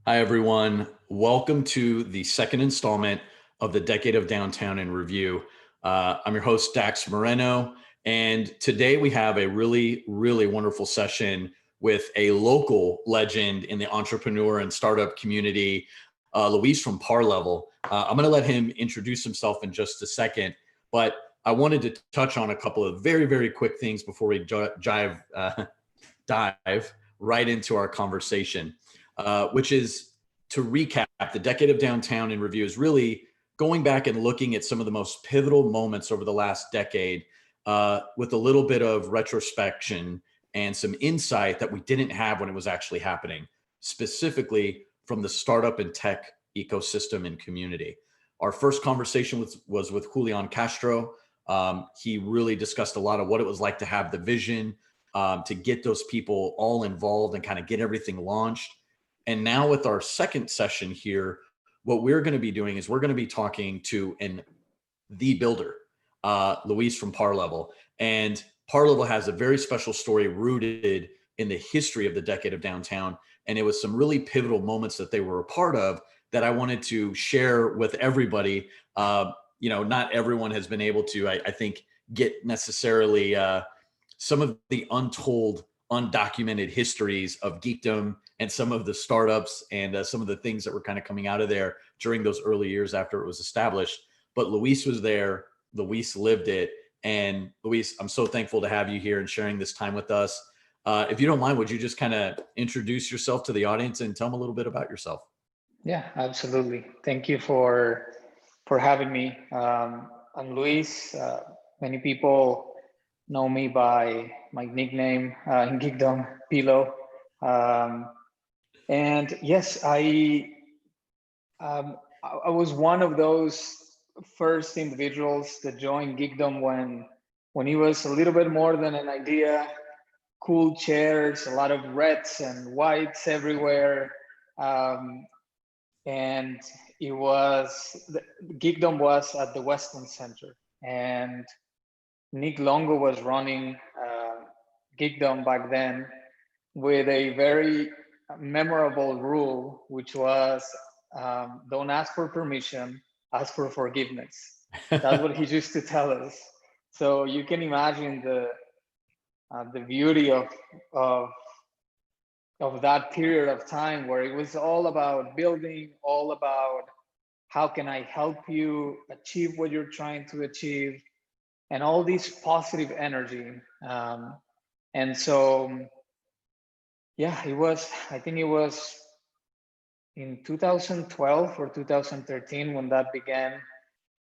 Hi, everyone. Welcome to the second installment of the Decade of Downtown in Review. I'm your host, Dax Moreno, and today we have a really wonderful session with a local legend in the entrepreneur and startup community, Luis from Parlevel. I'm going to let him introduce himself in just a second, but I wanted to touch on a couple of very quick things before we dive right into our conversation, which is to recap the Decade of Downtown in Review is really going back and looking at some of the most pivotal moments over the last decade with a little bit of retrospection and some insight that we didn't have when it was actually happening, specifically from the startup and tech ecosystem and community. Our first conversation was with Julian Castro. He really discussed a lot of what it was like to have the vision, to get those people all involved and kind of get everything launched. And now with our second session here, what we're going to be doing is we're going to be talking to the builder, Luis from Parlevel. And Parlevel has a very special story rooted in the history of the Decade of Downtown. And it was some really pivotal moments that they were a part of that I wanted to share with everybody. Not everyone has been able to, I think, get necessarily some of the untold, undocumented histories of Geekdom and some of the startups and some of the things that were kind of coming out of there during those early years after it was established. But Luis was there, Luis lived it. And Luis, I'm so thankful to have you here and sharing this time with us. If you don't mind, would you just kind of introduce yourself to the audience and tell them a little bit about yourself? Yeah, absolutely. Thank you for having me. I'm Luis. Many people know me by my nickname in Geekdom, Pilo. Um, and yes, I was one of those first individuals that joined Geekdom when it was a little bit more than an idea. Cool chairs, a lot of reds and whites everywhere. Um, and Geekdom was at the Western Center, and Nick Longo was running Geekdom back then with a very memorable rule, which was don't ask for permission, ask for forgiveness. That's what he used to tell us. So you can imagine the beauty of of that period of time where it was all about building, all about how can I help you achieve what you're trying to achieve, and all this positive energy. And so, yeah, I think it was in 2012 or 2013 when that began.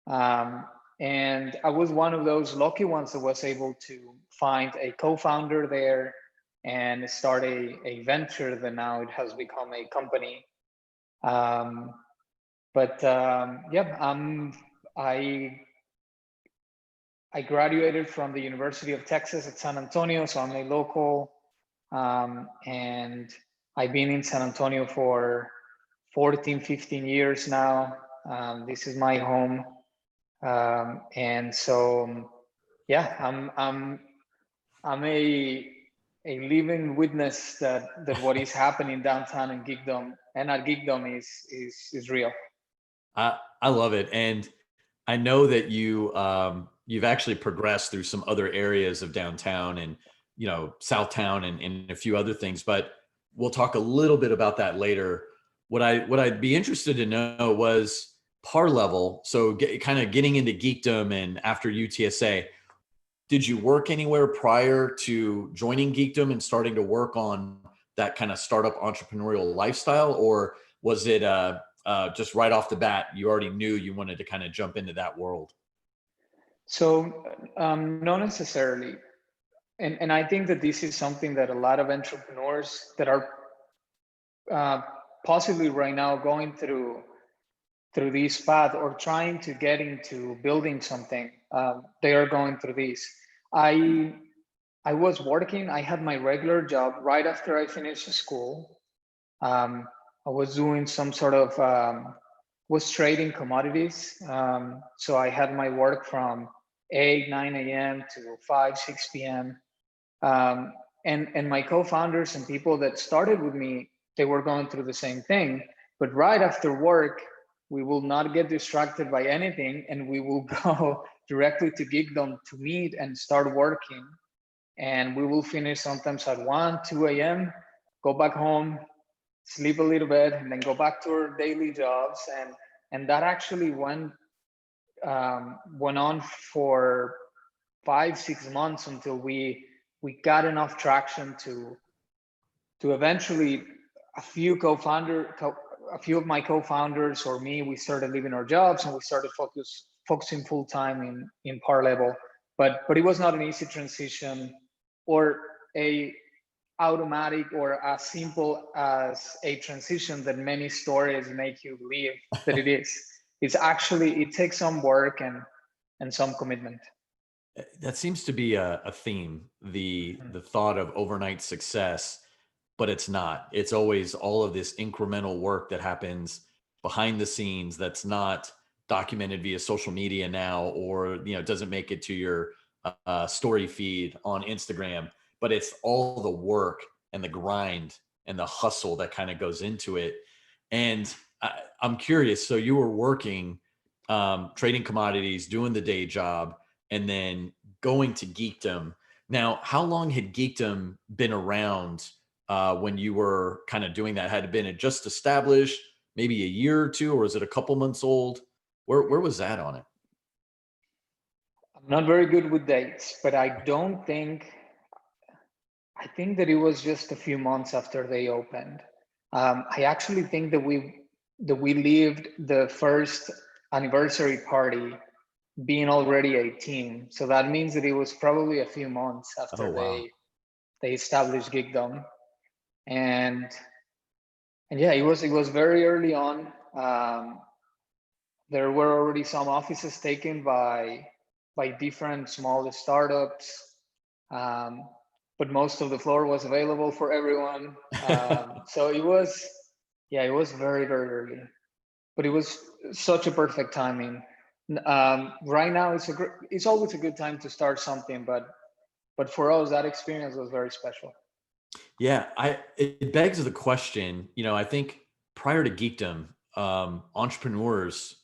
Um, and I was one of those lucky ones that was able to find a co-founder there and start a venture that now it has become a company. Um, but I I graduated from the University of Texas at San Antonio, so I'm a local, and I've been in San Antonio for 14, 15 years now. This is my home, and so yeah, I'm a living witness that what is happening downtown in Geekdom and at Geekdom is real. I love it. And I know that you've actually progressed through some other areas of downtown and Southtown and a few other things, but we'll talk a little bit about that later. What I'd be interested to know was Parlevel. So kind of getting into geekdom and after UTSA, did you work anywhere prior to joining Geekdom and starting to work on that kind of startup entrepreneurial lifestyle, or was it just right off the bat you already knew you wanted to kind of jump into that world? So not necessarily, and I think that this is something that a lot of entrepreneurs that are uh, possibly right now going through this path or trying to get into building something, they are going through this. I I was working. I had my regular job right after I finished school. Um, I was doing some sort of was trading commodities. So I had my work from 8, 9 a.m. to 5, 6 p.m. And my co-founders and people that started with me, they were going through the same thing. But right after work, we will not get distracted by anything, and we will go directly to Geekdom to meet and start working. And we will finish sometimes at 1, 2 a.m., go back home, sleep a little bit, and then go back to our daily jobs. And that actually went on for 5, 6 months until we got enough traction to eventually a few of my co-founders or me, we started leaving our jobs and we started focusing full time in Parlevel. But it was not an easy transition or a automatic or as simple as a transition that many stories make you believe that it is. It's actually, it takes some work and some commitment. That seems to be a theme, the thought of overnight success, but it's not. It's always all of this incremental work that happens behind the scenes that's not documented via social media now, or doesn't make it to your story feed on Instagram. But it's all the work and the grind and the hustle that kind of goes into it. And I'm curious. So you were working, trading commodities, doing the day job, and then going to Geekdom. Now, how long had Geekdom been around when you were kind of doing that? Had it been just established, maybe a year or two, or was it a couple months old? Where was that on it? I'm not very good with dates, but I think that it was just a few months after they opened. I actually think that we lived the first anniversary party being already a team. So that means that it was probably a few months after Oh, wow. they established Geekdom. And yeah, it was very early on. There were already some offices taken by different small startups, but most of the floor was available for everyone. So it was very early, but it was such a perfect timing. Right now, it's always a good time to start something, but for us, that experience was very special. Yeah, it begs the question. I think prior to Geekdom, entrepreneurs,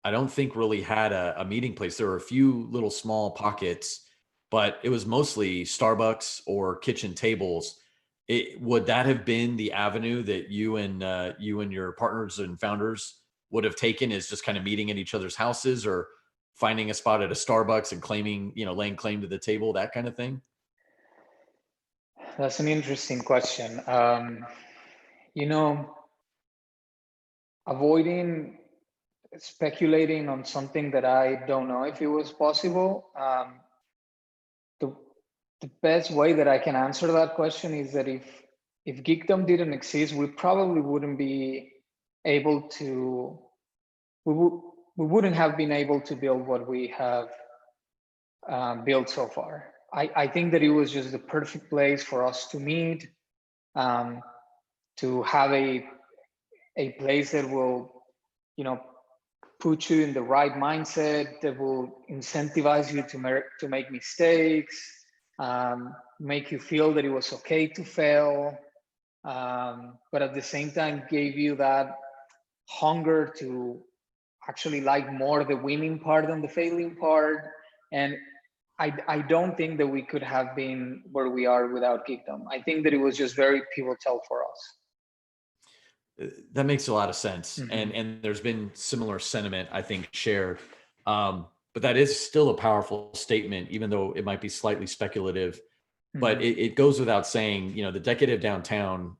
I don't think really had a meeting place. There were a few little small pockets, but it was mostly Starbucks or kitchen tables. Would that have been the avenue that you and your partners and founders would have taken, is just kind of meeting at each other's houses, or finding a spot at a Starbucks and laying claim to the table, that kind of thing? That's an interesting question. You know, avoiding speculating on something that I don't know if it was possible. The best way that I can answer that question is that if Geekdom didn't exist, we probably wouldn't be able to. We wouldn't have been able to build what we have built so far. I think that it was just the perfect place for us to meet, to have a place that will, put you in the right mindset, that will incentivize you to make mistakes, make you feel that it was okay to fail, but at the same time gave you that hunger to actually like more the winning part than the failing part. And I don't think that we could have been where we are without Geekdom. I think that it was just very pivotal for us. That makes a lot of sense. Mm-hmm. And there's been similar sentiment, I think, shared. But that is still a powerful statement, even though it might be slightly speculative. But Mm-hmm. it goes without saying, the decade of downtown,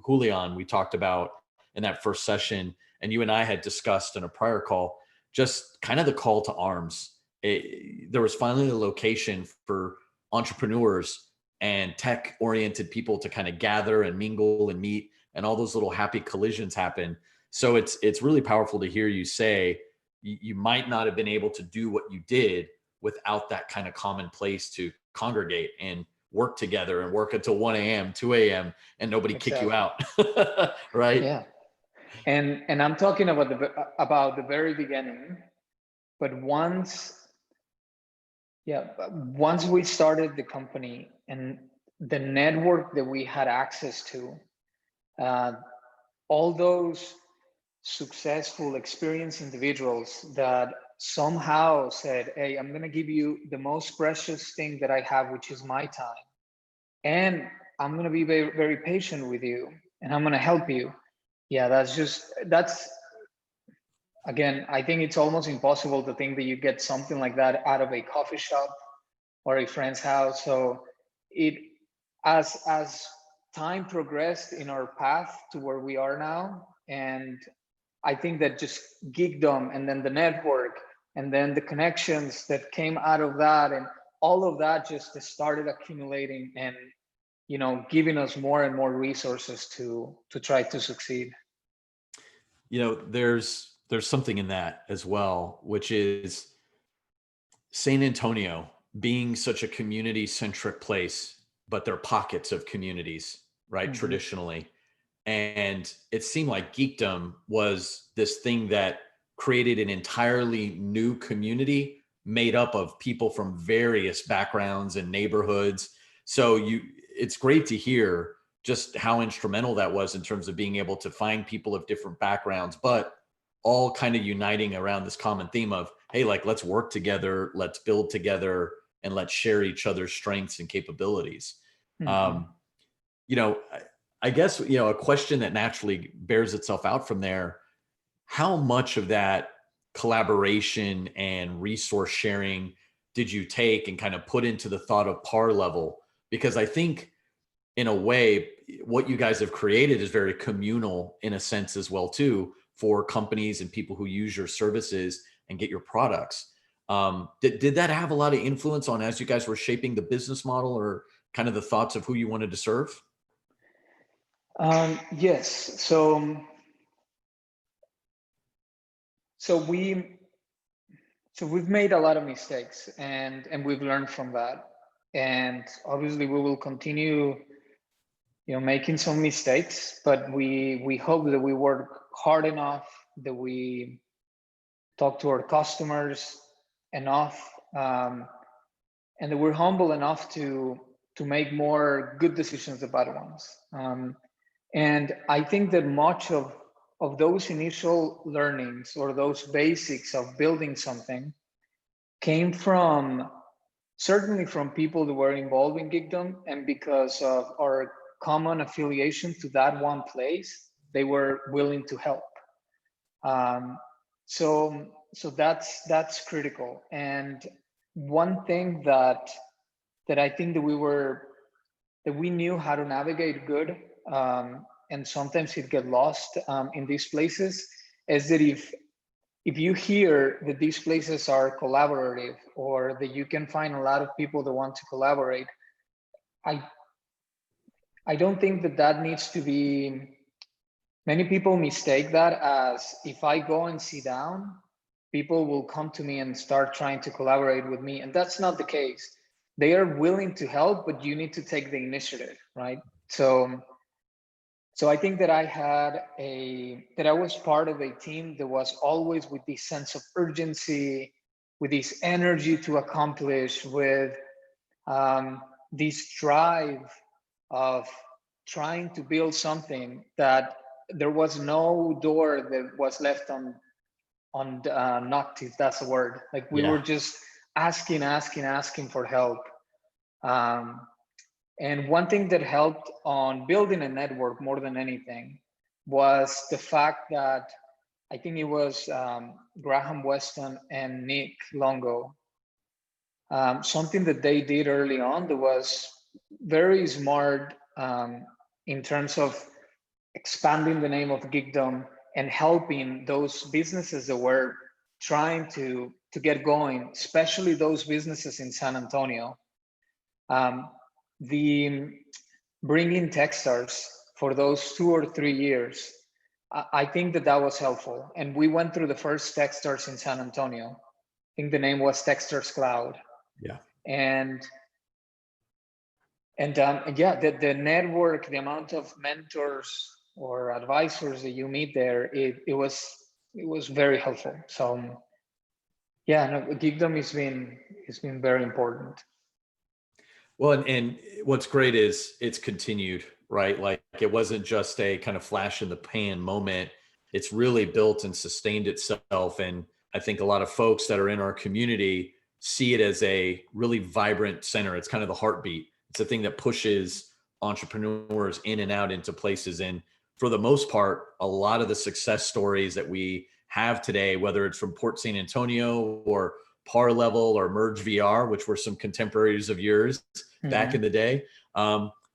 Julian, we talked about in that first session, and you and I had discussed in a prior call, just kind of the call to arms. There was finally a location for entrepreneurs and tech oriented people to kind of gather and mingle and meet, and all those little happy collisions happen. So it's really powerful to hear you say you might not have been able to do what you did without that kind of common place to congregate and work together and work until 1 a.m., 2 a.m., and nobody kick you Exactly. out. Right? Yeah. And I'm talking about the very beginning, but once we started the company and the network that we had access to, uh, all those successful, experienced individuals that somehow said, hey, I'm going to give you the most precious thing that I have, which is my time. And I'm going to be very, very patient with you, and I'm going to help you. Yeah, that's, again, I think it's almost impossible to think that you get something like that out of a coffee shop or a friend's house. So it, as time progressed in our path to where we are now, and I think that just geekdom, and then the network, and then the connections that came out of that, and all of that just started accumulating and, you know, giving us more and more resources to try to succeed. You know, there's something in that as well, which is San Antonio being such a community centric place, but there are pockets of communities, right? Mm-hmm. Traditionally. And it seemed like geekdom was this thing that created an entirely new community made up of people from various backgrounds and neighborhoods. So it's great to hear just how instrumental that was in terms of being able to find people of different backgrounds, but all kind of uniting around this common theme of, hey, like, let's work together, let's build together, and let's share each other's strengths and capabilities. Mm-hmm. Um, you know, I guess, you know, a question that naturally bears itself out from there, how much of that collaboration and resource sharing did you take and kind of put into the thought of Parlevel? Because I think in a way, what you guys have created is very communal in a sense as well too, for companies and people who use your services and get your products. Did that have a lot of influence on as you guys were shaping the business model or kind of the thoughts of who you wanted to serve? Yes. So we we've made a lot of mistakes, and we've learned from that. And obviously we will continue, you know, making some mistakes, but we hope that we work hard enough, that we talk to our customers enough, and that we're humble enough to make more good decisions than bad ones. And I think that much of those initial learnings, or those basics of building something, came from, certainly from people that were involved in Geekdom, and because of our common affiliation to that one place, they were willing to help. Um, so that's critical. And one thing that I think that we knew how to navigate good, and sometimes it get lost in these places, is that if you hear that these places are collaborative, or that you can find a lot of people that want to collaborate, I I don't think that that needs to be. Many people mistake that as, if I go and sit down, people will come to me and start trying to collaborate with me, and that's not the case. They are willing to help, but you need to take the initiative, right? So I think that I was part of a team that was always with this sense of urgency, with this energy to accomplish, with this drive of trying to build something that there was no door that was left on knocked, if that's a word. Like, we were Yeah. just asking for help. Um, and one thing that helped on building a network more than anything was the fact that, I think it was Graham Weston and Nick Longo, something that they did early on that was very smart, in terms of expanding the name of Geekdom and helping those businesses that were trying to get going, especially those businesses in San Antonio. The bringing Techstars for those 2 or 3 years, I think that was helpful. And we went through the first Techstars in San Antonio. I think the name was Techstars Cloud. Yeah. And yeah, the network, the amount of mentors or advisors that you meet there, it was very helpful. So yeah, no, Geekdom has been very important. Well, and what's great is it's continued, right? Like it wasn't just a kind of flash in the pan moment. It's really built and sustained itself. And I think a lot of folks that are in our community see it as a really vibrant center. It's kind of the heartbeat. It's a thing that pushes entrepreneurs in and out into places. And for the most part, a lot of the success stories that we have today, whether it's from Port San Antonio or Parlevel or Merge VR, which were some contemporaries of yours back in the day,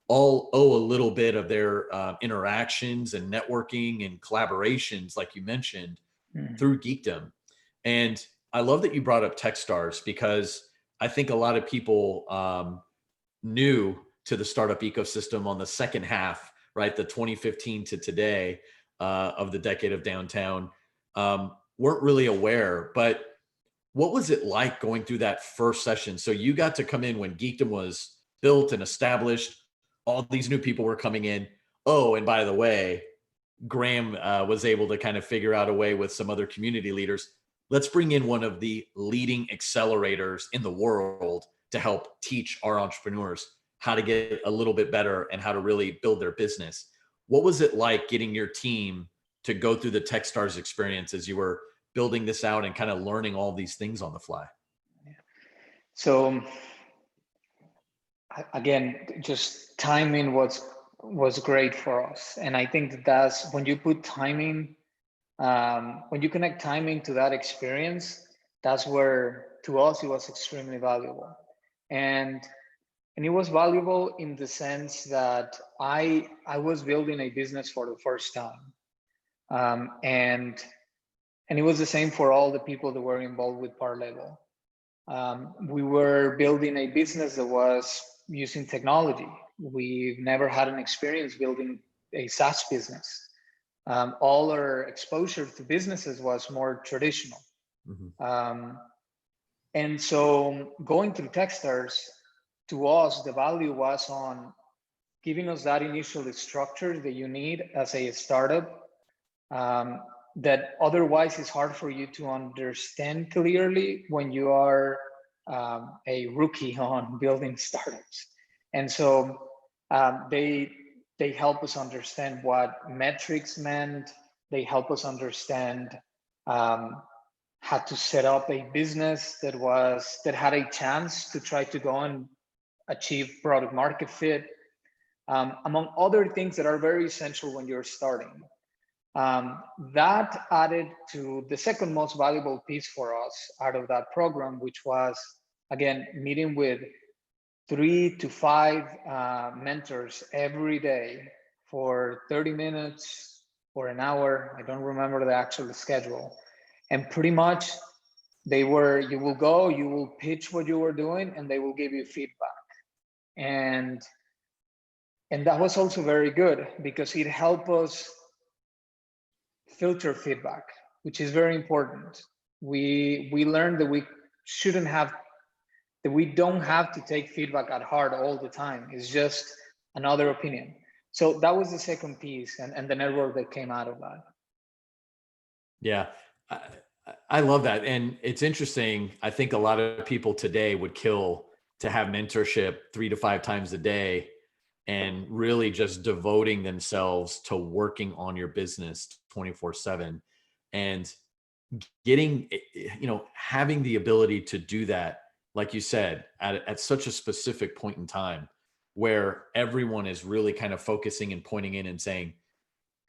all owe a little bit of their interactions and networking and collaborations, like you mentioned, through Geekdom. And I love that you brought up Techstars, because I think a lot of people new to the startup ecosystem on the second half, right, the 2015 to today of the decade of downtown, weren't really aware. But what was it like going through that first session? So you got to come in when Geekdom was built and established. All these new people were coming in. Oh, and by the way, Graham was able to kind of figure out a way with some other community leaders. Let's bring in one of the leading accelerators in the world to help teach our entrepreneurs how to get a little bit better and how to really build their business. What was it like getting your team to go through the Techstars experience as you were building this out and kind of learning all these things on the fly? So again, just timing was great for us, and I think that's when you put timing, when you connect timing to that experience, that's where to us it was extremely valuable, and it was valuable in the sense that I was building a business for the first time, and it was the same for all the people that were involved with Parlevel. We were building a business that was using technology. We've never had an experience building a SaaS business. All our exposure to businesses was more traditional. And so going through Techstars, to us, the value was on giving us that initial structure that you need as a startup, that otherwise is hard for you to understand clearly when you are a rookie on building startups. And so they help us understand what metrics meant. They help us understand how to set up a business that had a chance to try to go and achieve product market fit, among other things that are very essential when you're starting. That added to the second most valuable piece for us out of that program, which was, again, meeting with 3 to 5 mentors every day for 30 minutes or an hour. I don't remember the actual schedule. And pretty much you will go, you will pitch what you were doing, and they will give you feedback. And that was also very good because it helped us filter feedback, which is very important. We learned that we don't have to take feedback at heart all the time. It's just another opinion. So that was the second piece, and the network that came out of that. Yeah, I love that. And it's interesting. I think a lot of people today would kill to have mentorship 3 to 5 times a day and really just devoting themselves to working on your business 24/7 and getting, having the ability to do that, like you said, at such a specific point in time where everyone is really kind of focusing and pointing in and saying,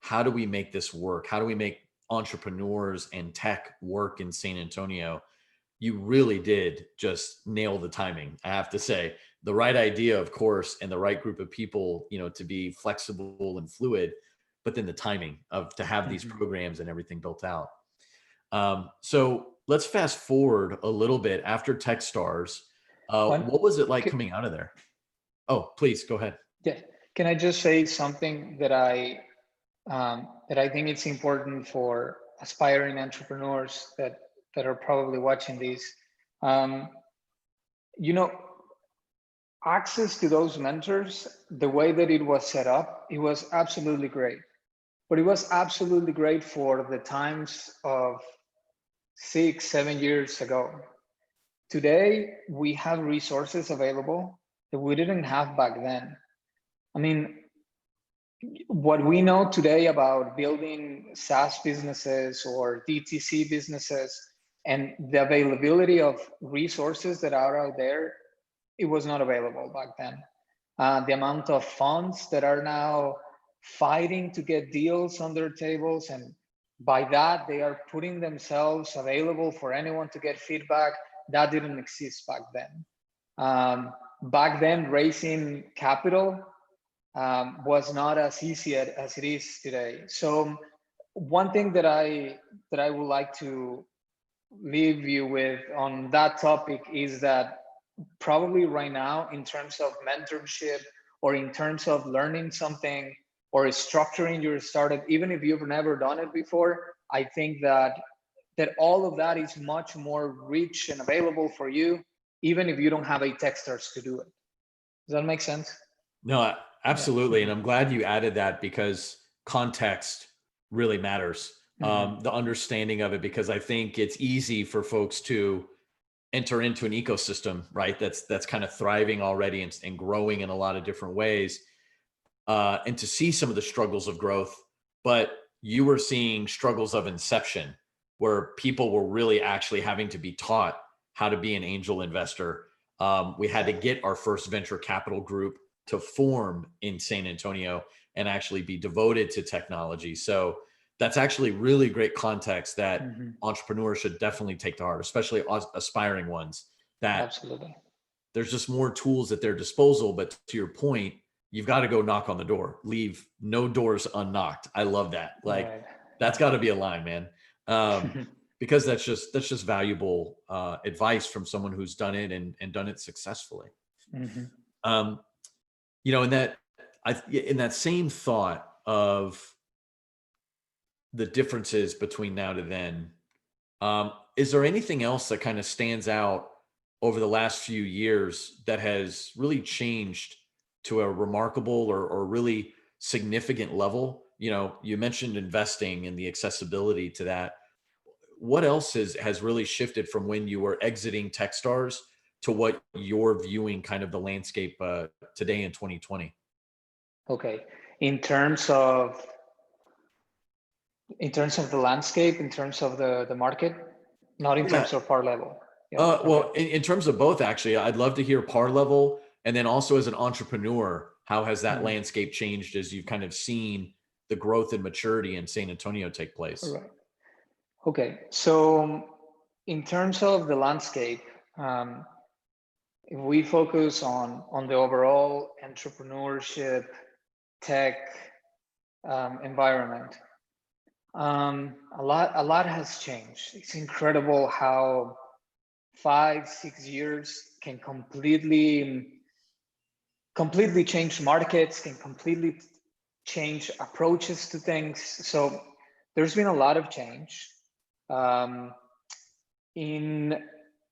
how do we make this work? How do we make entrepreneurs and tech work in San Antonio? You really did just nail the timing. I have to say, the right idea, of course, and the right group of people, to be flexible and fluid, but then the timing to have these programs and everything built out. So let's fast forward a little bit after Techstars. What was it like coming out of there? Oh, please go ahead. Yeah. Can I just say something that I think it's important for aspiring entrepreneurs that are probably watching these? Access to those mentors, the way that it was set up, it was absolutely great. But it was absolutely great for the times of 6, 7 years ago. Today, we have resources available that we didn't have back then. I mean, what we know today about building SaaS businesses or DTC businesses and the availability of resources that are out there, it was not available back then. The amount of funds that are now fighting to get deals on their tables, and by that they are putting themselves available for anyone to get feedback, that didn't exist back then. Back then, raising capital was not as easy as it is today. So one thing that I would like to leave you with on that topic is that probably right now, in terms of mentorship or in terms of learning something or structuring your startup, even if you've never done it before, I think that all of that is much more rich and available for you, even if you don't have a Techstars to do it. Does that make sense? No, absolutely. Yeah. And I'm glad you added that, because context really matters. The understanding of it, because I think it's easy for folks to enter into an ecosystem, right? That's kind of thriving already and growing in a lot of different ways. And to see some of the struggles of growth, but you were seeing struggles of inception where people were really actually having to be taught how to be an angel investor. We had to get our first venture capital group to form in San Antonio and actually be devoted to technology. So that's actually really great context that entrepreneurs should definitely take to heart, especially aspiring ones, that Absolutely. there's just more tools at their disposal. But to your point, you've got to go knock on the door, leave no doors unknocked. I love that. Like, Right. that's got to be a line, man. Because that's just valuable advice from someone who's done it and done it successfully. You know, in that same thought of the differences between now to then, is there anything else that kind of stands out over the last few years that has really changed to a remarkable or really significant level? You know, you mentioned investing and the accessibility to that. What else has really shifted from when you were exiting Techstars to what you're viewing kind of the landscape today in 2020? Okay. In terms of the landscape, in terms of the market, not in Yeah. terms of Parlevel. Yeah. Well, in terms of both, actually, I'd love to hear Parlevel, and then also as an entrepreneur, how has that landscape changed as you've kind of seen the growth and maturity in San Antonio take place? Right. Okay. So in terms of the landscape, if we focus on the overall entrepreneurship tech environment, a lot has changed. It's incredible how 5-6 years can completely change markets, can completely change approaches to things. So there's been a lot of change.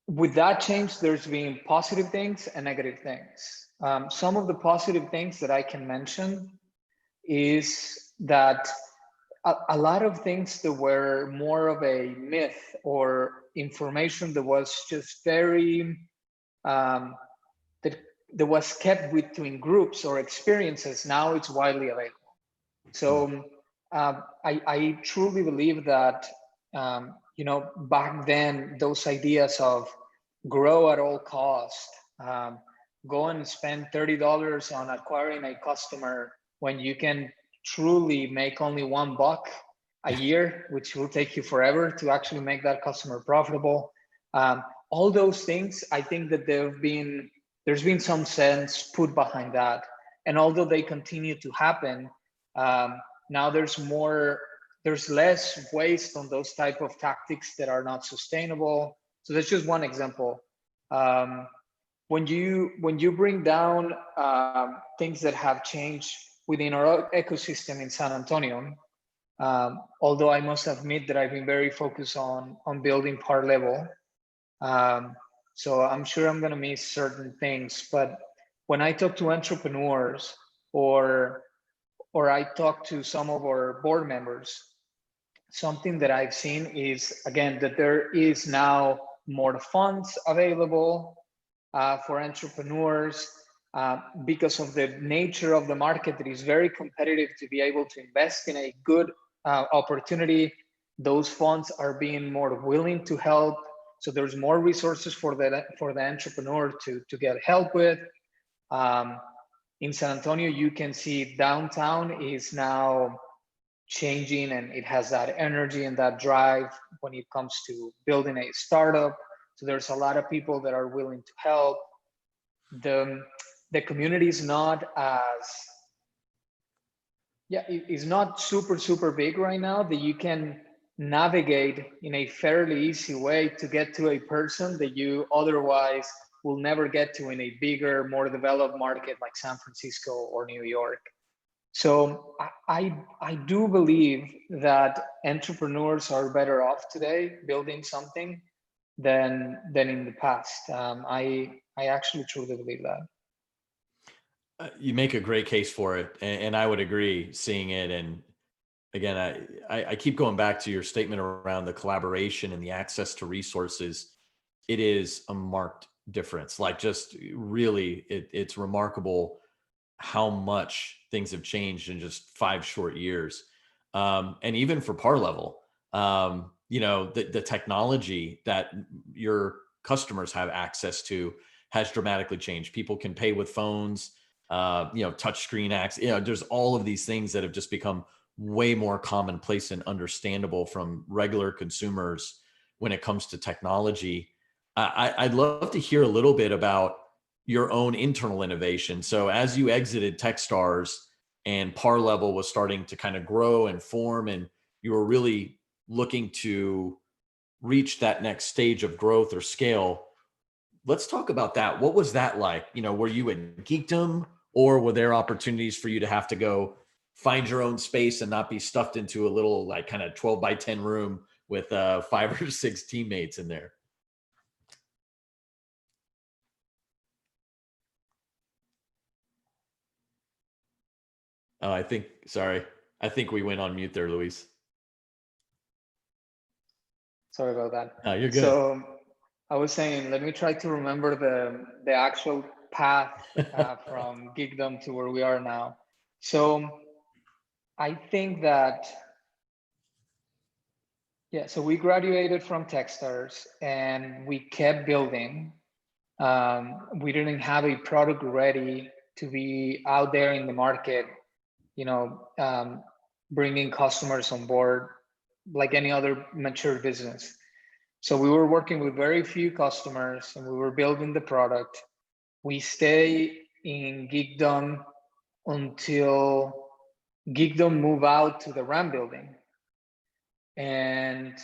With that change, there's been positive things and negative things. Some of the positive things that I can mention is that a lot of things that were more of a myth or information that was just very that was kept between groups or experiences, now it's widely available. So I truly believe that you know, back then those ideas of grow at all cost, go and spend $30 on acquiring a customer when you can truly make only $1 a year, which will take you forever to actually make that customer profitable. All those things, I think that there's been some sense put behind that. And although they continue to happen, now there's less waste on those type of tactics that are not sustainable. So that's just one example. When you bring down things that have changed within our ecosystem in San Antonio, although I must admit that I've been very focused on building Parlevel, so I'm sure I'm going to miss certain things. But when I talk to entrepreneurs or I talk to some of our board members, something that I've seen is, again, that there is now more funds available for entrepreneurs. because of the nature of the market that is very competitive to be able to invest in a good opportunity. Those funds are being more willing to help. So there's more resources for the entrepreneur to get help with. In San Antonio, you can see downtown is now changing, and it has that energy and that drive when it comes to building a startup. So there's a lot of people that are willing to help. The community is not as, it's not super big right now that you can navigate in a fairly easy way to get to a person that you otherwise will never get to in a bigger, more developed market like San Francisco or New York. So I do believe that entrepreneurs are better off today building something than in the past. I actually truly believe that. You make a great case for it, and I would agree seeing it. And again, I keep going back to your statement around the collaboration and the access to resources. It is a marked difference. Like, just really, it's remarkable how much things have changed in just 5 short years. And even for Parlevel, the technology that your customers have access to has dramatically changed. People can pay with phones, touchscreen access. There's all of these things that have just become way more commonplace and understandable from regular consumers when it comes to technology. I'd love to hear a little bit about your own internal innovation. So as you exited Techstars and Parlevel was starting to kind of grow and form, and you were really looking to reach that next stage of growth or scale, let's talk about that. What was that like? Were you at Geekdom, or were there opportunities for you to have to go find your own space and not be stuffed into a little like kind of 12 by 10 room with 5 or 6 teammates in there? Oh, I think we went on mute there, Luis. Sorry about that. No, you're good. So I was saying, let me try to remember the actual path from Geekdom to where we are now. So I think that, so we graduated from Techstars and we kept building. We didn't have a product ready to be out there in the market, bringing customers on board like any other mature business. So we were working with very few customers and we were building the product. We stay in Geekdom until Geekdom move out to the RAM building. And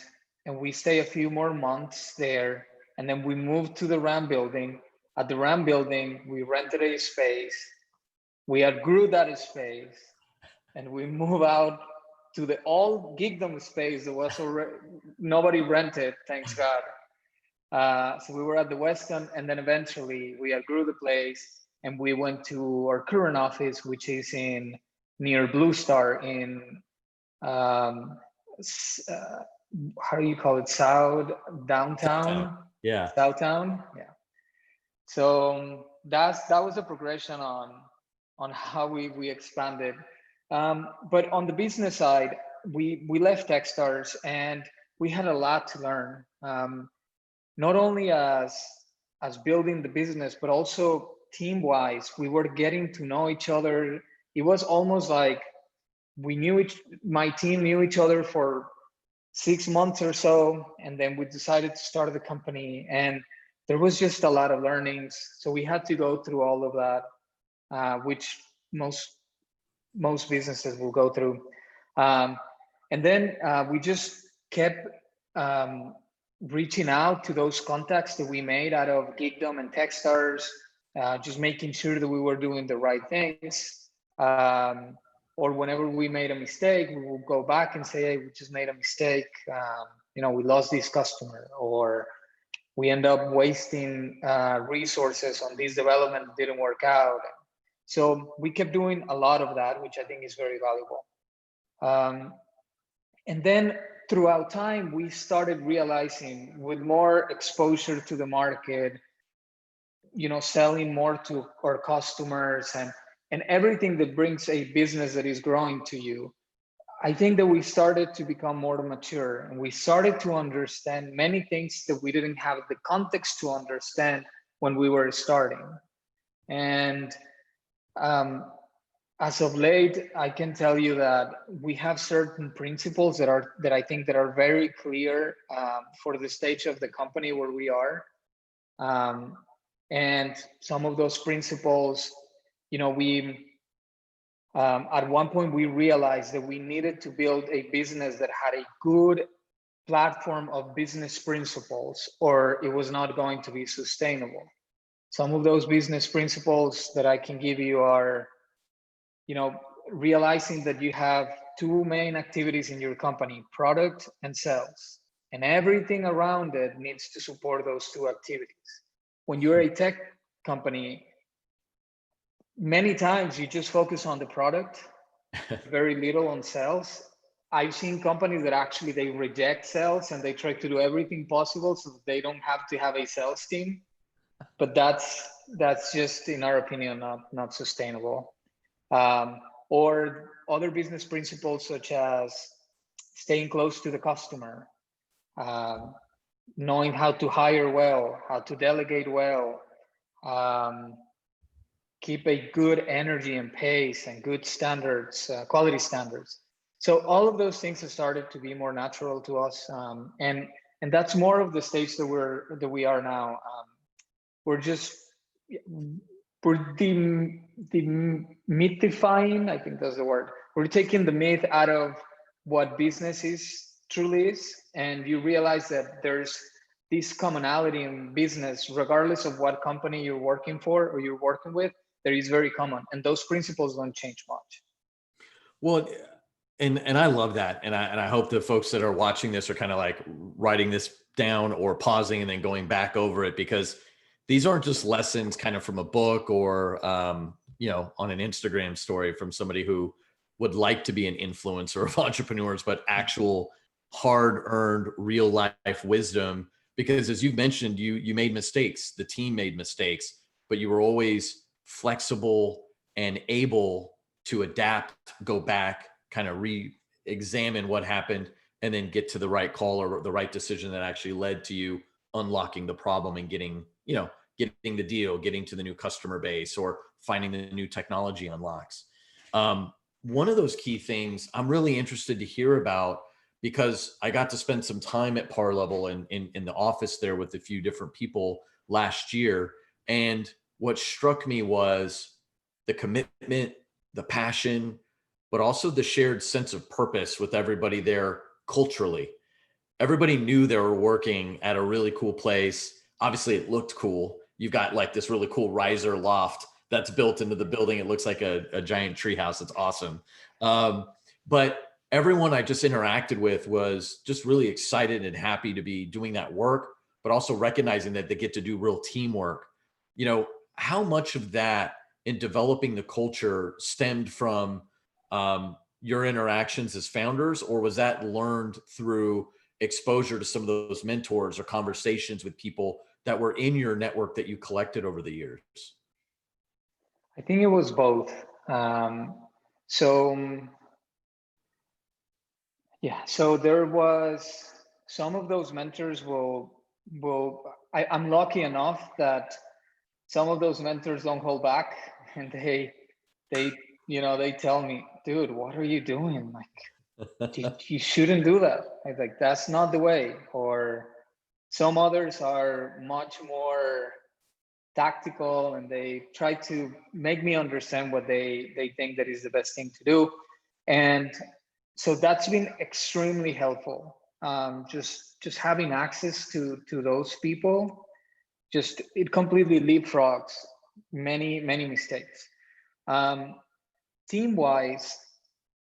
we stay a few more months there. And then we moved to the RAM building. At the RAM building, we rented a space. We outgrew that space and we move out to the all Geekdom space that was already, nobody rented, thanks God. So we were at the Weston, and then eventually we outgrew the place and we went to our current office, which is near Blue Star in, how do you call it? Downtown? Yeah. Southtown, yeah. So that was a progression on how we expanded. But on the business side, we left Techstars and we had a lot to learn. Not only as building the business, but also team-wise, we were getting to know each other. It was almost like my team knew each other for 6 months or so, and then we decided to start the company, and there was just a lot of learnings. So we had to go through all of that, which most businesses will go through. And then we just kept reaching out to those contacts that we made out of Geekdom and Techstars, just making sure that we were doing the right things. Or whenever we made a mistake, we will go back and say, hey, we just made a mistake. We lost this customer, or we end up wasting resources on this development that didn't work out. So we kept doing a lot of that, which I think is very valuable. And then throughout time, we started realizing, with more exposure to the market, selling more to our customers and everything that brings a business that is growing to you, I think that we started to become more mature, and we started to understand many things that we didn't have the context to understand when we were starting. And as of late, I can tell you that we have certain principles that I think that are very clear for the stage of the company where we are. And some of those principles, we at one point we realized that we needed to build a business that had a good platform of business principles, or it was not going to be sustainable. Some of those business principles that I can give you are, realizing that you have two main activities in your company, product and sales, and everything around it needs to support those two activities. When you're a tech company, many times you just focus on the product, very little on sales. I've seen companies that actually they reject sales and they try to do everything possible so that they don't have to have a sales team. But that's just, in our opinion, not sustainable. Or other business principles such as staying close to the customer, knowing how to hire well, how to delegate well, keep a good energy and pace and good standards, quality standards. So all of those things have started to be more natural to us, and that's more of the stage that we are now. We're demythifying, I think that's the word. We're taking the myth out of what business truly is, and you realize that there's this commonality in business, regardless of what company you're working for or you're working with, that is very common, and those principles don't change much. Well, and I love that, and I hope the folks that are watching this are kind of like writing this down or pausing and then going back over it, because these aren't just lessons kind of from a book or on an Instagram story from somebody who would like to be an influencer of entrepreneurs, but actual hard-earned real life wisdom. Because as you've mentioned, you made mistakes, the team made mistakes, but you were always flexible and able to adapt, go back, kind of re-examine what happened, and then get to the right call or the right decision that actually led to you unlocking the problem and getting the deal, getting to the new customer base, or finding the new technology unlocks. One of those key things I'm really interested to hear about, because I got to spend some time at Parlevel and in the office there with a few different people last year. And what struck me was the commitment, the passion, but also the shared sense of purpose with everybody there culturally. Everybody knew they were working at a really cool place. Obviously, it looked cool. You've got like this really cool riser loft that's built into the building. It looks like a giant treehouse. It's awesome. But everyone I just interacted with was just really excited and happy to be doing that work, but also recognizing that they get to do real teamwork. How much of that in developing the culture stemmed from your interactions as founders, or was that learned through exposure to some of those mentors or conversations with people that were in your network that you collected over the years? I think it was both. So there was some of those mentors I'm lucky enough that some of those mentors don't hold back, and they tell me, dude, what are you doing? Like, you shouldn't do that. I like, that's not the way. Or some others are much more tactical, and they try to make me understand what they think that is the best thing to do. And so that's been extremely helpful. Just having access to those people, it completely leapfrogs many mistakes. Team-wise,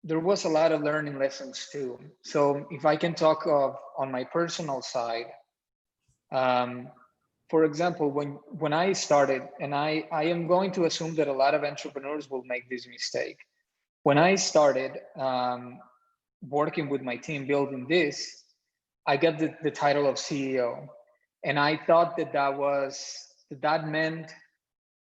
there was a lot of learning lessons too. So if I can talk on my personal side, for example, when I started, and I am going to assume that a lot of entrepreneurs will make this mistake. When I started working with my team building this, I got the title of CEO. And I thought that was that meant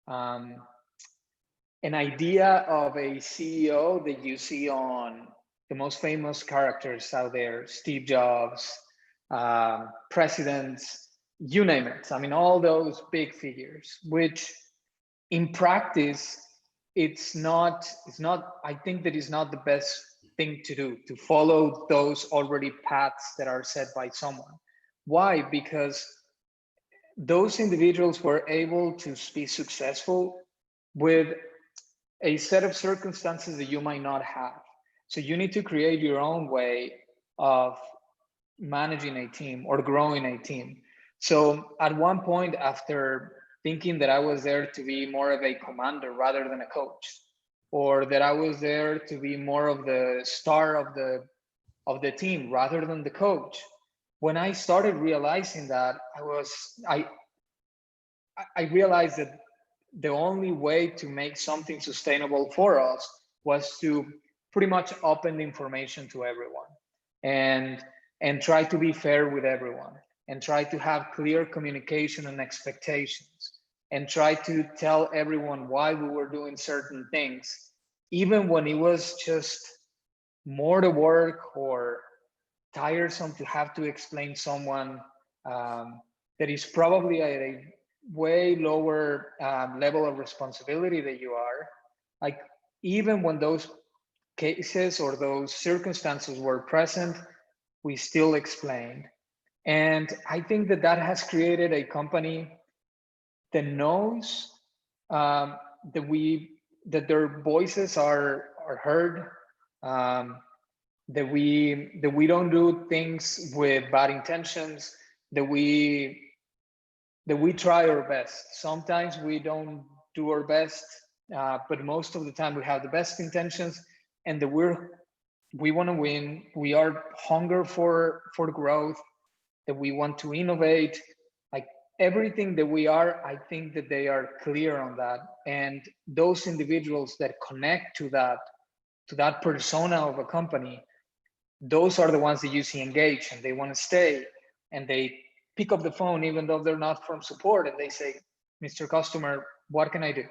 an idea of a CEO that you see on the most famous characters out there, Steve Jobs, presidents, you name it. I mean, all those big figures, which in practice, it's not, I think that is not the best thing to do, to follow those already paths that are set by someone. Why? Because those individuals were able to be successful with a set of circumstances that you might not have. So you need to create your own way of managing a team or growing a team. So at one point, after thinking that I was there to be more of a commander rather than a coach, or that I was there to be more of the star of the team rather than the coach, when I started realizing that, I realized that the only way to make something sustainable for us was to pretty much open the information to everyone and try to be fair with everyone and try to have clear communication and expectations and try to tell everyone why we were doing certain things, even when it was just more to work or tiresome to have to explain someone that is probably at a way lower level of responsibility that you are. Like, even when those cases or those circumstances were present, we still explained. And I think that that has created a company that knows that their voices are heard, that we don't do things with bad intentions, that we try our best. Sometimes we don't do our best, but most of the time we have the best intentions, and that we want to win. We are hunger for growth, that we want to innovate. Like, everything that we are, I think that they are clear on that. And those individuals that connect to that persona of a company, those are the ones that you see engaged and they want to stay, and they pick up the phone even though they're not from support, and they say, "Mr. Customer, what can I do?"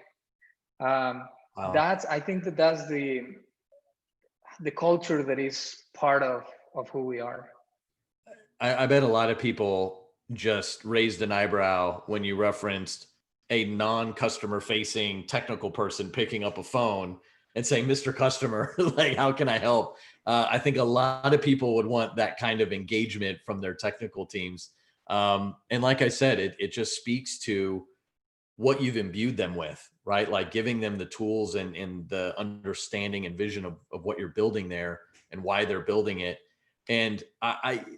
Wow. I think that's the culture that is part of who we are. I bet a lot of people just raised an eyebrow when you referenced a non-customer facing technical person picking up a phone and saying, "Mr. Customer, like, how can I help?" I think a lot of people would want that kind of engagement from their technical teams. And like I said, it just speaks to what you've imbued them with, right? Like giving them the tools and the understanding and vision of what you're building there and why they're building it. And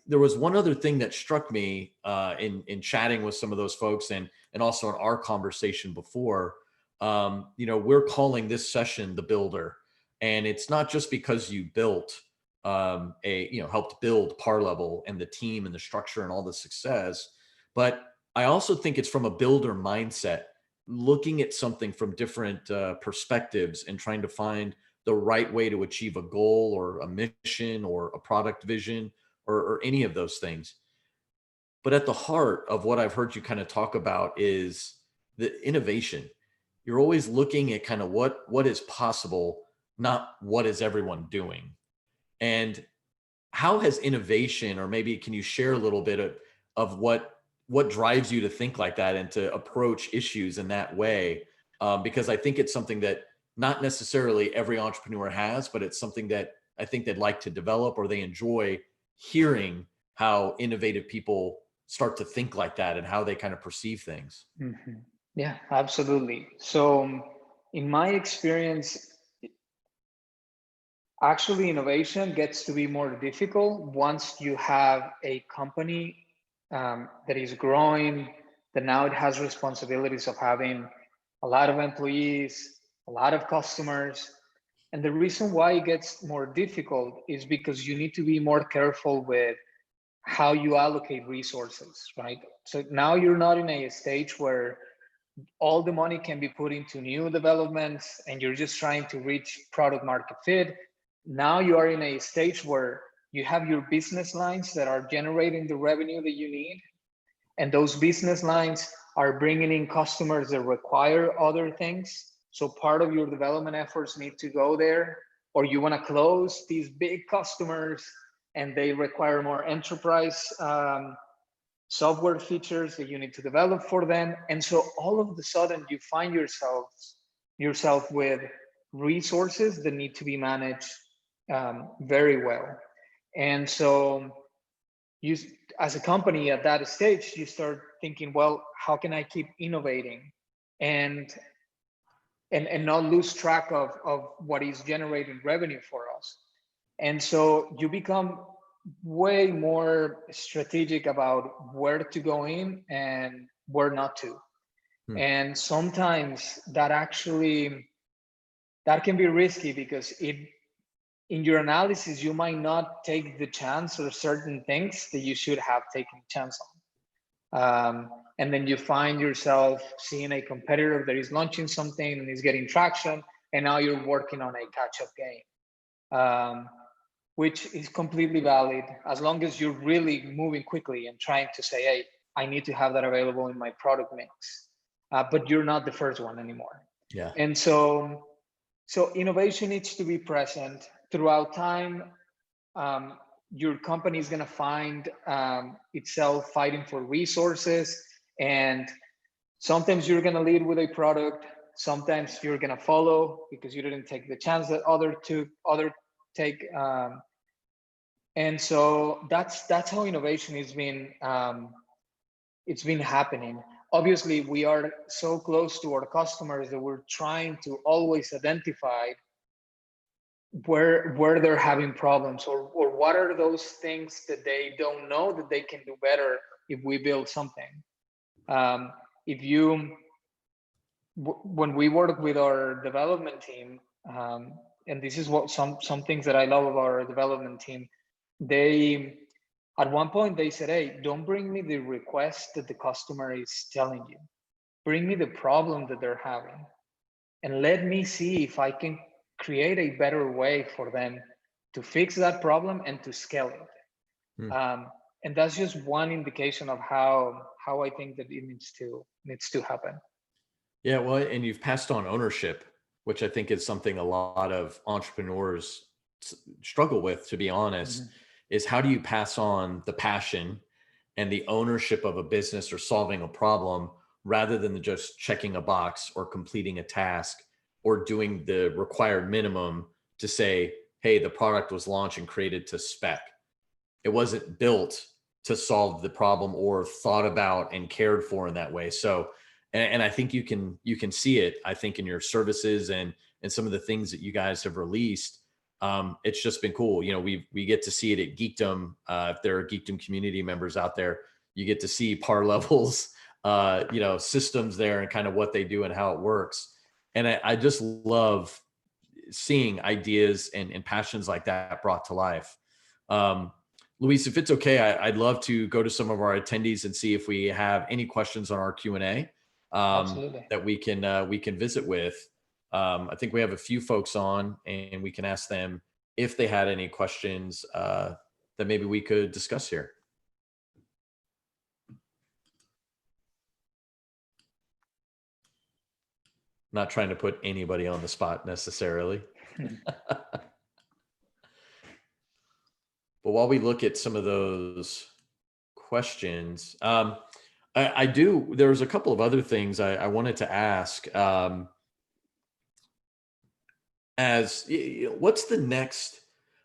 there was one other thing that struck me in chatting with some of those folks and also in our conversation before. We're calling this session the builder, and it's not just because you built helped build Parlevel and the team and the structure and all the success, but I also think it's from a builder mindset, looking at something from different perspectives and trying to find the right way to achieve a goal or a mission or a product vision or any of those things. But at the heart of what I've heard you kind of talk about is the innovation. You're always looking at kind of what is possible, not what is everyone doing. And how has innovation, or maybe can you share a little bit of what drives you to think like that and to approach issues in that way? Because I think it's something that not necessarily every entrepreneur has, but it's something that I think they'd like to develop, or they enjoy hearing how innovative people start to think like that and how they kind of perceive things. Mm-hmm. Yeah, absolutely. So in my experience, actually innovation gets to be more difficult once you have a company that is growing, that now it has responsibilities of having a lot of employees, a lot of customers. And the reason why it gets more difficult is because you need to be more careful with how you allocate resources, right? So now you're not in a stage where all the money can be put into new developments and you're just trying to reach product market fit. Now you are in a stage where you have your business lines that are generating the revenue that you need. And those business lines are bringing in customers that require other things. So part of your development efforts need to go there, or you want to close these big customers and they require more enterprise software features that you need to develop for them. And so all of a sudden you find yourself with resources that need to be managed very well. And so you, as a company at that stage, you start thinking, well, how can I keep innovating and not lose track of what is generating revenue for us? And so you become way more strategic about where to go in and where not to. And sometimes that can be risky, because in your analysis, you might not take the chance or certain things that you should have taken a chance on. And then you find yourself seeing a competitor that is launching something and is getting traction, and now you're working on a catch-up game, which is completely valid as long as you're really moving quickly and trying to say, hey, I need to have that available in my product mix. But you're not the first one anymore. Yeah. And so innovation needs to be present throughout time. Your company is going to find itself fighting for resources, and sometimes you're going to lead with a product, sometimes you're going to follow because you didn't take the chance that other take. And so that's how innovation has been. It's been happening. Obviously, we are so close to our customers that we're trying to always identify where they're having problems, or what are those things that they don't know that they can do better if we build something. When we work with our development team, and this is what some things that I love about our development team, they at one point they said, hey, don't bring me the request that the customer is telling you, bring me the problem that they're having, and let me see if I can create a better way for them to fix that problem and to scale it. And that's just one indication of how I think that it needs to happen. Yeah, well, and you've passed on ownership, which I think is something a lot of entrepreneurs struggle with, to be honest. Is how do you pass on the passion and the ownership of a business or solving a problem, rather than just checking a box or completing a task or doing the required minimum to say, hey, the product was launched and created to spec. It wasn't built to solve the problem or thought about and cared for in that way. So, and I think you can see it, I think, in your services and some of the things that you guys have released. It's just been cool. You know, we get to see it at Geekdom. If there are Geekdom community members out there, you get to see Parlevel's systems there and kind of what they do and how it works. And I just love seeing ideas and passions like that brought to life. Luis, if it's okay, I'd love to go to some of our attendees and see if we have any questions on our Q&A that we can visit with. I think we have a few folks on, and we can ask them if they had any questions that maybe we could discuss here. Not trying to put anybody on the spot necessarily. But while we look at some of those questions, there was a couple of other things I wanted to ask. What's the next,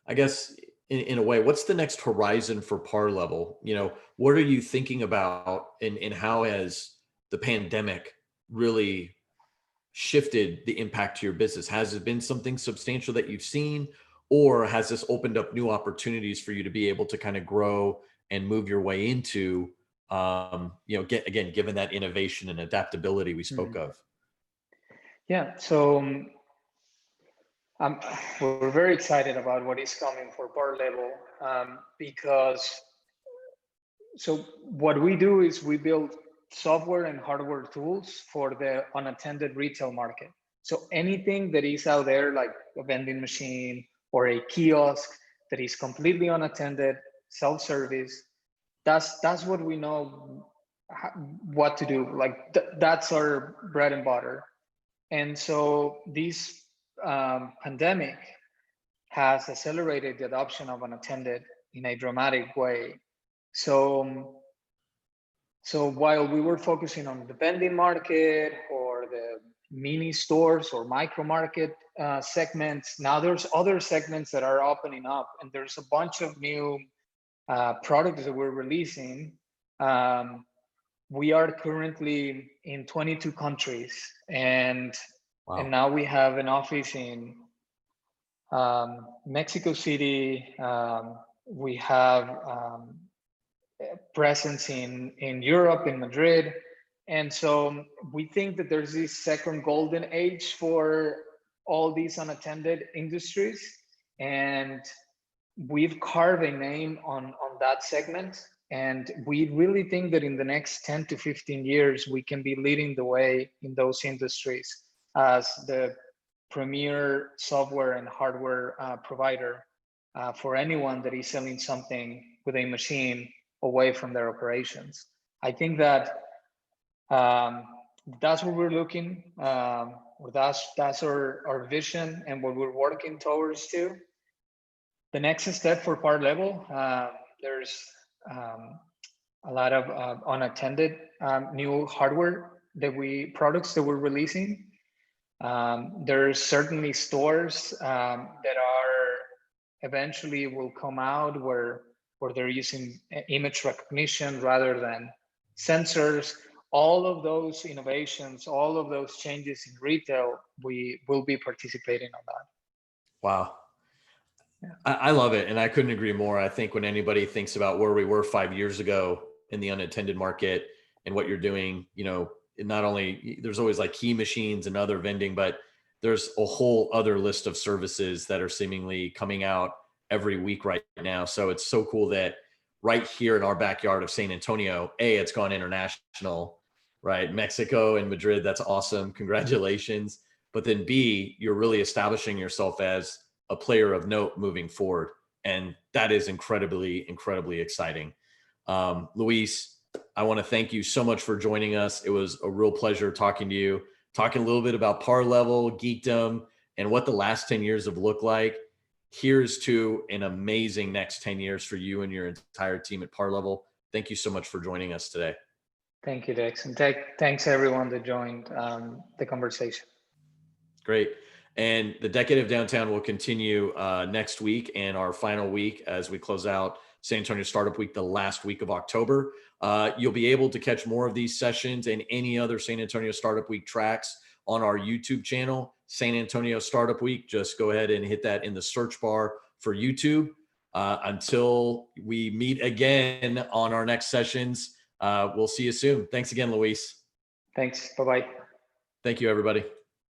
I guess, in a way, what's the next horizon for Parlevel? You know, what are you thinking about, and how has the pandemic really shifted the impact to your business? Has it been something substantial that you've seen, or has this opened up new opportunities for you to be able to kind of grow and move your way into, given that innovation and adaptability we spoke of? Yeah, so we're very excited about what is coming for Parlevel, because so what we do is we build software and hardware tools for the unattended retail market. So anything that is out there, like a vending machine or a kiosk that is completely unattended, self-service, that's what we know what to do. Like that's our bread and butter. And so this pandemic has accelerated the adoption of unattended in a dramatic way. So while we were focusing on the vending market or the mini stores or micro market segments, now there's other segments that are opening up, and there's a bunch of new products that we're releasing. We are currently in 22 countries, and Wow. and now we have an office in Mexico City. We have presence in Europe, in Madrid. And so we think that there's this second golden age for all these unattended industries. And we've carved a name on that segment. And we really think that in the next 10 to 15 years, we can be leading the way in those industries as the premier software and hardware provider for anyone that is selling something with a machine away from their operations. I think that that's what we're looking, that's our vision and what we're working towards too. The next step for Parlevel, there's a lot of unattended new hardware products that we're releasing. There's certainly stores that are eventually will come out where they're using image recognition rather than sensors. All of those innovations, all of those changes in retail, we will be participating on that. Wow. Yeah. I love it. And I couldn't agree more. I think when anybody thinks about where we were 5 years ago in the unattended market and what you're doing, not only there's always like key machines and other vending, but there's a whole other list of services that are seemingly coming out every week right now. So it's so cool that right here in our backyard of San Antonio, it's gone international, right? Mexico and Madrid, that's awesome. Congratulations. But then B, you're really establishing yourself as a player of note moving forward. And that is incredibly, incredibly exciting. Luis, I want to thank you so much for joining us. It was a real pleasure talking to you, talking a little bit about Parlevel, Geekdom, and what the last 10 years have looked like. Here's to an amazing next 10 years for you and your entire team at Parlevel. Thank you so much for joining us today. Thank you, Dex. And thanks everyone that joined the conversation. Great. And the Decade of Downtown will continue next week and our final week as we close out San Antonio Startup Week, the last week of October. You'll be able to catch more of these sessions and any other San Antonio Startup Week tracks on our YouTube channel, San Antonio Startup Week. Just go ahead and hit that in the search bar for YouTube. Until we meet again on our next sessions, we'll see you soon. Thanks again, Luis. Thanks. Bye-bye. Thank you, everybody.